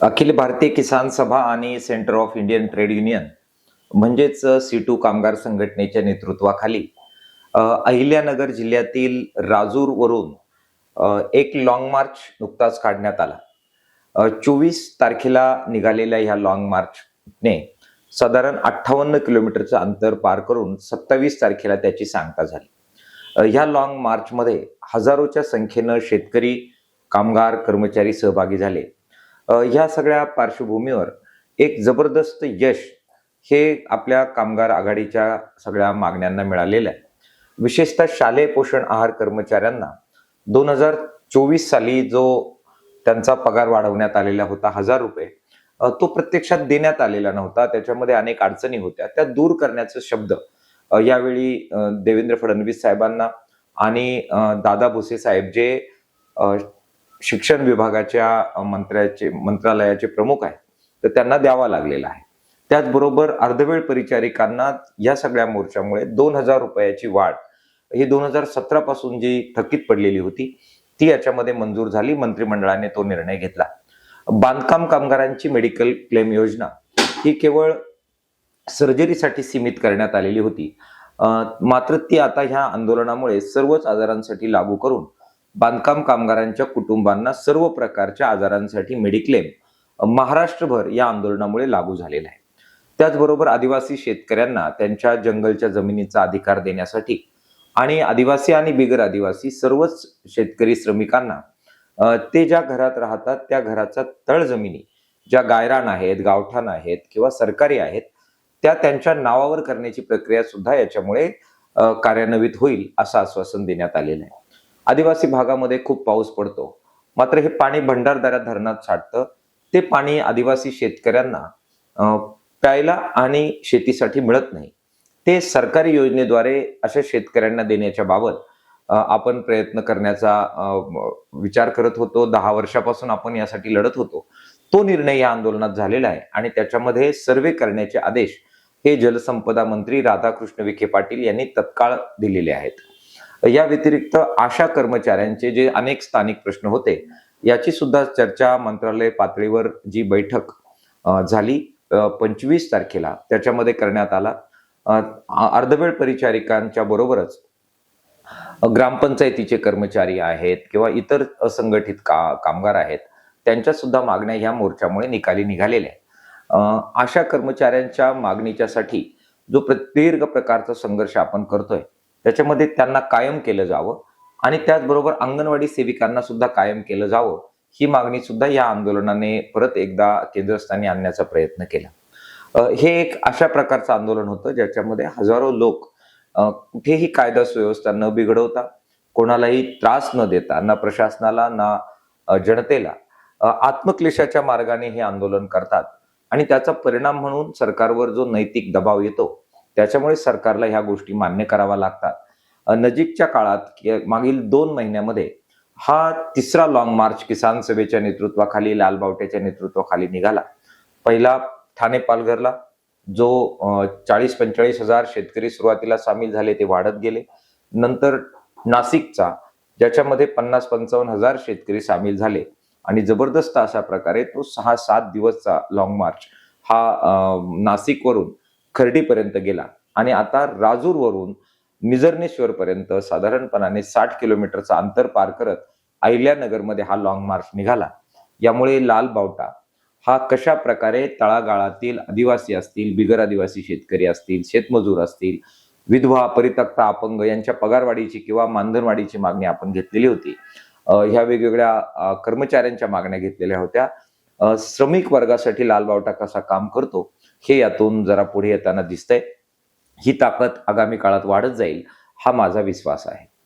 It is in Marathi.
अखिल भारतीय किसान सभा आणि centre of Indian trade union म्हणजेच C2 कामगार संघटनेच्या नेतृत्वाखाली अहिल्यानगर जिल्ह्यातील राजूर वरून एक लॉंग मार्च नुकताच काढण्यात आला. 24 तारखेला निघालेल्या ह्या लॉंग मार्चने साधारण 58 किलोमीटरचं अंतर पार करून 27 तारखेला त्याची सांगता झाली. ह्या लॉंग मार्चमध्ये हजारोच्या संख्येनं शेतकरी, कामगार, कर्मचारी सहभागी झाले. ह्या सगळ्या पार्श्वभूमीवर एक जबरदस्त यश हे आपल्या कामगार आघाडीच्या सगळ्या मागण्यांना मिळालेलं आहे. विशेषतः शालेय पोषण आहार कर्मचाऱ्यांना 2024 साली जो त्यांचा पगार वाढवण्यात आलेला होता 1000 रुपये, तो प्रत्यक्षात देण्यात आलेला नव्हता. त्याच्यामध्ये अनेक अडचणी होत्या, त्या दूर करण्याचा शब्द यावेळी देवेंद्र फडणवीस साहेबांना आणि दादा भुसे साहेब जे शिक्षण विभागाच्या मंत्रालयाचे प्रमुख आहेत, तर त्यांना द्यावा लागलेला आहे. त्याचबरोबर अर्धवेळ परिचारिकांना या सगळ्या मोर्चामुळे 2000 रुपयाची वाढ ही 2017 पासून जी थकीत पडलेली होती ती याच्यामध्ये मंजूर झाली. मंत्रिमंडळाने तो निर्णय घेतला. बांधकाम कामगारांची मेडिकल क्लेम योजना ही केवळ सर्जरीसाठी सीमित करण्यात आलेली होती, मात्र ती आता ह्या आंदोलनामुळे सर्वच आजारांसाठी लागू करून बांधकाम कामगारांच्या कुटुंबांना सर्व प्रकारच्या आजारांसाठी मेडिक्लेम महाराष्ट्रभर या आंदोलनामुळे लागू झालेला आहे. त्याचबरोबर आदिवासी शेतकऱ्यांना त्यांच्या जंगलच्या जमिनीचा अधिकार देण्यासाठी आणि आदिवासी आणि बिगर आदिवासी सर्वच शेतकरी श्रमिकांना ते ज्या घरात राहतात त्या घराचा तळजमिनी ज्या गायरान आहेत, गावठाण आहेत किंवा सरकारी आहेत, त्या त्यांच्या नावावर करण्याची प्रक्रिया सुद्धा याच्यामुळे कार्यान्वित होईल असं आश्वासन देण्यात आलेलं आहे. आदिवासी भागामध्ये खूप पाऊस पडतो, मात्र हे पाणी भंडारदरा धरणात साठतं. ते पाणी आदिवासी शेतकऱ्यांना प्यायला आणि शेतीसाठी मिळत नाही. ते सरकारी योजनेद्वारे अशा शेतकऱ्यांना देण्याच्या बाबत आपण प्रयत्न करण्याचा विचार करत होतो. 10 वर्षापासून आपण यासाठी लढत होतो. तो निर्णय या आंदोलनात झालेला आहे आणि त्याच्यामध्ये सर्वे करण्याचे आदेश हे जलसंपदा मंत्री राधाकृष्ण विखे पाटील यांनी तत्काळ दिलेले आहेत. या व्यतिरिक्त आशा कर्मचाऱ्यांचे जे अनेक स्थानिक प्रश्न होते याची सुद्धा चर्चा मंत्रालय पातळीवर जी बैठक झाली 25 तारखेला त्याच्यामध्ये करण्यात आला. अर्धवेळ परिचारिकांच्या बरोबरच ग्रामपंचायतीचे कर्मचारी आहेत किंवा इतर असंघटित कामगार आहेत, त्यांच्या सुद्धा मागण्या ह्या मोर्चामुळे निकाली निघालेल्या आहेत. आशा कर्मचाऱ्यांच्या मागणीच्यासाठी जो दीर्घ प्रकारचा संघर्ष आपण करतोय त्याच्यामध्ये त्यांना कायम केलं जावं आणि त्याचबरोबर अंगणवाडी सेविकांना सुद्धा कायम केलं जावं, ही मागणी सुद्धा या आंदोलनाने परत एकदा केंद्रस्थानी आणण्याचा प्रयत्न केला. हे एक अशा प्रकारचं आंदोलन होतं ज्याच्यामध्ये हजारो लोक कुठेही कायदा सुव्यवस्था न बिघडवता, कोणालाही त्रास न देता, ना प्रशासनाला ना जनतेला आत्मक्लेशाच्या मार्गाने हे आंदोलन करतात आणि त्याचा परिणाम म्हणून सरकारवर जो नैतिक दबाव येतो त्याच्यामुळे सरकारला ह्या गोष्टी मान्य कराव्या लागतात. नजीकच्या काळात मागील 2 महिन्यामध्ये हा तिसरा लॉंग मार्च किसान सभेच्या नेतृत्वाखाली, लालबावट्याच्या नेतृत्वाखाली निघाला. पहिला ठाणे पालघरला जो 40-45 हजार शेतकरी सुरुवातीला सामील झाले, ते वाढत गेले. नंतर नाशिकचा ज्याच्यामध्ये 50-55 हजार शेतकरी सामील झाले आणि जबरदस्त अशा प्रकारे तो 6-7 दिवसचा लॉंग मार्च हा नाशिकवरून खर्डीपर्यंत गेला आणि आता राजूरवरून निजरनेश्वर पर्यंत साधारणपणाने 60 किलोमीटरचं अंतर पार करत अहिल्यानगरमध्ये हा लॉंग मार्च निघाला. यामुळे लालबावटा हा कशा प्रकारे तळागाळातील आदिवासी असतील, बिगर आदिवासी शेतकरी असतील, शेतमजूर असतील, विधवा, परित्यक्ता, अपंग यांच्या पगारवाढीची किंवा मानधनवाढीची मागणी आपण घेतलेली होती. ह्या वेगवेगळ्या कर्मचाऱ्यांच्या मागण्या घेतलेल्या होत्या. श्रमिक वर्गासाठी लालबावटा कसा काम करतो हे यातून जरा पुढे येताना दिसतंय. ही ताकद आगामी काळात वाढत जाईल हा माझा विश्वास आहे.